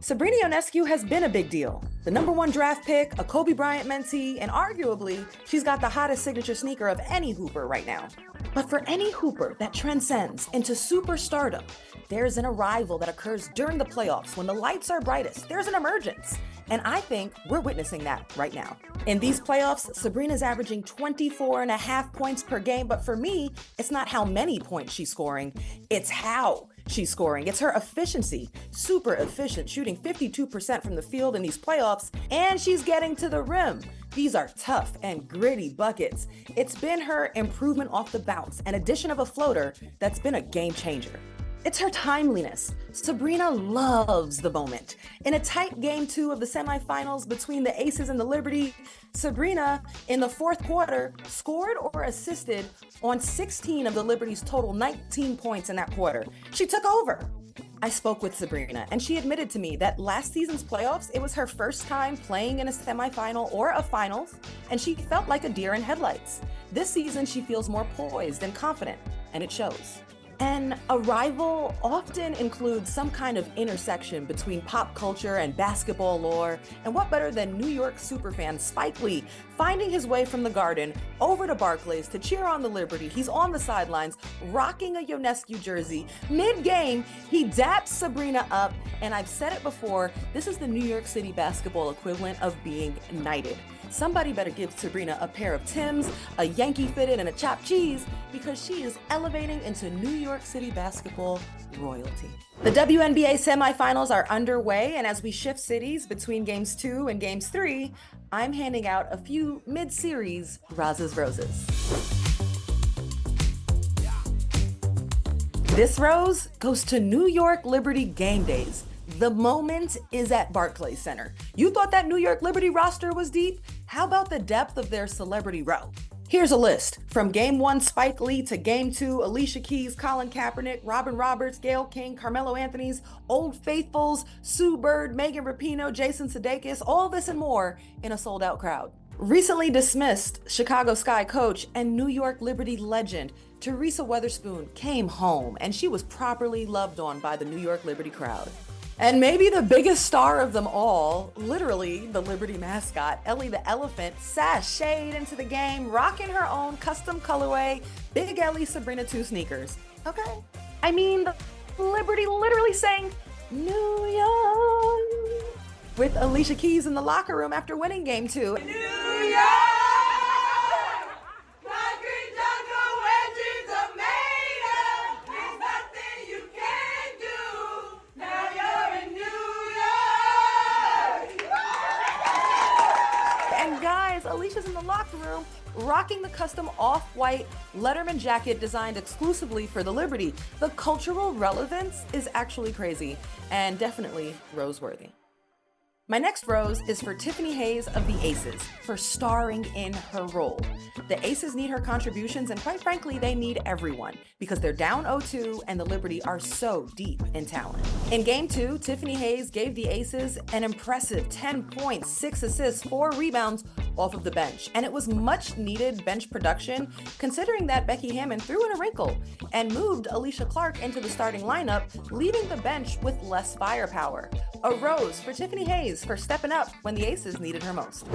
Sabrina Ionescu has been a big deal. The #1 draft pick, a Kobe Bryant mentee, and arguably, she's got the hottest signature sneaker of any hooper right now. But for any hooper that transcends into superstardom, there's an arrival that occurs during the playoffs when the lights are brightest. There's an emergence. And I think we're witnessing that right now. In these playoffs, Sabrina's averaging 24.5 points per game. But for me, it's not how many points she's scoring, it's how she's scoring. It's her efficiency. Super efficient, shooting 52% from the field in these playoffs, and she's getting to the rim. These are tough and gritty buckets. It's been her improvement off the bounce and addition of a floater that's been a game changer. It's her timeliness. Sabrina loves the moment. In a tight game 2 of the semifinals between the Aces and the Liberty, Sabrina, in the fourth quarter, scored or assisted on 16 of the Liberty's total 19 points in that quarter. She took over. I spoke with Sabrina, and she admitted to me that last season's playoffs, it was her first time playing in a semifinal or a finals, and she felt like a deer in headlights. This season, she feels more poised and confident, and it shows. An arrival often includes some kind of intersection between pop culture and basketball lore, and what better than New York superfan Spike Lee finding his way from the Garden over to Barclays to cheer on the Liberty. He's on the sidelines, rocking a Ionescu jersey. Mid-game, he daps Sabrina up, and I've said it before, this is the New York City basketball equivalent of being knighted. Somebody better give Sabrina a pair of Timbs, a Yankee fitted, and a chopped cheese, because she is elevating into New York City basketball royalty. The WNBA Semifinals are underway, and as we shift cities between Games 2 and Games 3, I'm handing out a few mid-series Ros Roses. This rose goes to New York Liberty game days. The moment is at Barclays Center. You thought that New York Liberty roster was deep? How about the depth of their celebrity row? Here's a list. From Game 1, Spike Lee, to Game 2, Alicia Keys, Colin Kaepernick, Robin Roberts, Gayle King, Carmelo Anthony's, Old Faithfuls, Sue Bird, Megan Rapinoe, Jason Sudeikis, all this and more in a sold-out crowd. Recently dismissed Chicago Sky coach and New York Liberty legend Teresa Weatherspoon came home, and she was properly loved on by the New York Liberty crowd. And maybe the biggest star of them all, literally the Liberty mascot, Ellie the Elephant, sashayed into the game, rocking her own custom colorway, Big Ellie Sabrina 2 sneakers. Okay? I mean, the Liberty literally sang New York with Alicia Keys in the locker room after winning Game 2. New York! Concrete jungle where dreams are made of. There's nothing you can't do. Now you're in New York! And guys, Alicia's in the locker room rocking the custom off-white Letterman jacket designed exclusively for the Liberty. The cultural relevance is actually crazy and definitely rose-worthy. My next rose is for Tiffany Hayes of the Aces for starring in her role. The Aces need her contributions, and quite frankly, they need everyone because they're down 0-2 and the Liberty are so deep in talent. In Game 2, Tiffany Hayes gave the Aces an impressive 10 points, 6 assists, 4 rebounds off of the bench, and it was much needed bench production considering that Becky Hammon threw in a wrinkle and moved Alicia Clark into the starting lineup, leaving the bench with less firepower. A rose for Tiffany Hayes for stepping up when the Aces needed her most.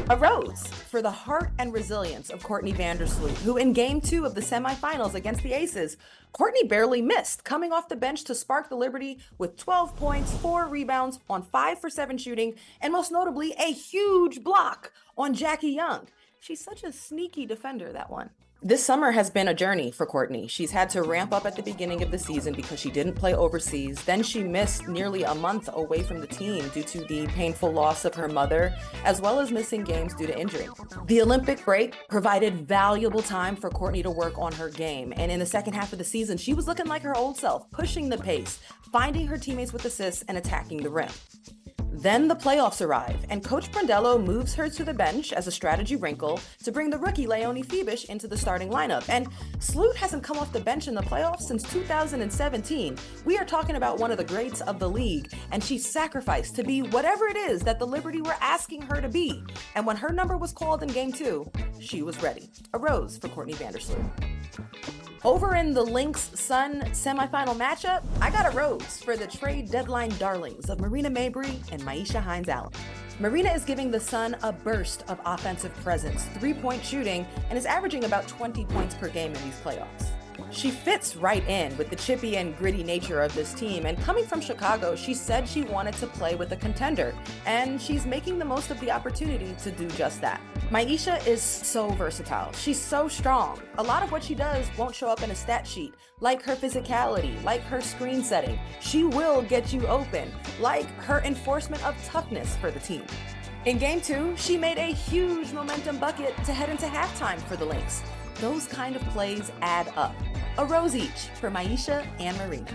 A rose for the heart and resilience of Courtney Vanderloo, who in Game 2 of the semifinals against the Aces, Courtney barely missed, coming off the bench to spark the Liberty with 12 points, 4 rebounds on 5 for 7 shooting, and most notably, a huge block on Jackie Young. She's such a sneaky defender, that one. This summer has been a journey for Courtney. She's had to ramp up at the beginning of the season because she didn't play overseas. Then she missed nearly a month away from the team due to the painful loss of her mother, as well as missing games due to injury. The Olympic break provided valuable time for Courtney to work on her game. And in the second half of the season, she was looking like her old self, pushing the pace, finding her teammates with assists, and attacking the rim. Then the playoffs arrive, and Coach Brandello moves her to the bench as a strategy wrinkle to bring the rookie Leonie Fibish into the starting lineup. And Sloot hasn't come off the bench in the playoffs since 2017. We are talking about one of the greats of the league, and she sacrificed to be whatever it is that the Liberty were asking her to be. And when her number was called in Game 2, she was ready. A rose for Courtney Vanderloo. Over in the Lynx-Sun semifinal matchup, I got a rose for the trade deadline darlings of Marina Mabrey and Myisha Hines-Allen. Marina is giving the Sun a burst of offensive presence, three-point shooting, and is averaging about 20 points per game in these playoffs. She fits right in with the chippy and gritty nature of this team, and coming from Chicago, she said she wanted to play with a contender, and she's making the most of the opportunity to do just that. Myisha is so versatile. She's so strong. A lot of what she does won't show up in a stat sheet, like her physicality, like her screen setting. She will get you open, like her enforcement of toughness for the team. In Game 2, she made a huge momentum bucket to head into halftime for the Lynx. Those kind of plays add up. A rose each for Myisha and Marina.